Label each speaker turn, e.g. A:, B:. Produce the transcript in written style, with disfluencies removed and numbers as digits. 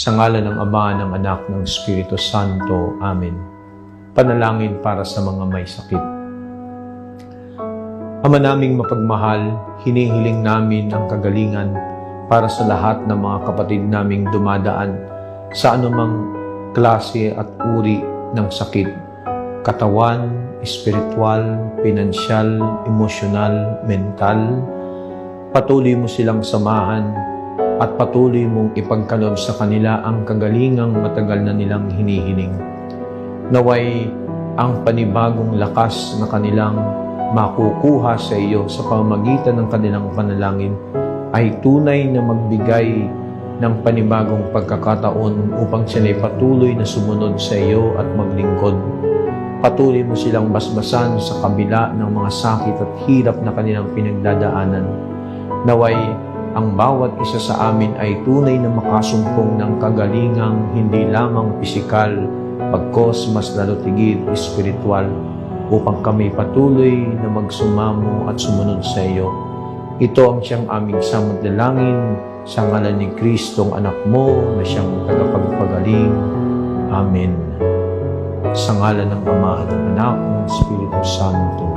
A: Sa ngalan ng Ama, ng Anak, ng Espiritu Santo. Amen. Panalangin para sa mga may sakit. Ama naming mapagmahal, hinihiling namin ang kagalingan para sa lahat ng mga kapatid naming dumadaan sa anumang klase at uri ng sakit. Katawan, espiritual, pinansyal, emosyonal, mental. Patuloy mo silang samahan at patuloy mong ipagkaloob sa kanila ang kagalingang matagal na nilang hinihiling. Naway ang panibagong lakas na kanilang makukuha sa iyo sa pamamagitan ng kanilang panalangin ay tunay na magbigay ng panibagong pagkakataon upang sila'y patuloy na sumunod sa iyo at maglingkod. Patuloy mo silang basbasan sa kabila ng mga sakit at hirap na kanilang pinagdadaanan. Naway ang bawat isa sa amin ay tunay na makasumpong ng kagalingang hindi lamang pisikal, pagkos mas lalo tigid espiritual, upang kami patuloy na magsumamo at sumunod sa iyo. Ito ang siyang aming samantalangin sa ngalan ni Kristong anak mo na siyang tagapagpagaling. Amen. Sa ngalan ng Ama at ng Anak ng Espiritu Santo.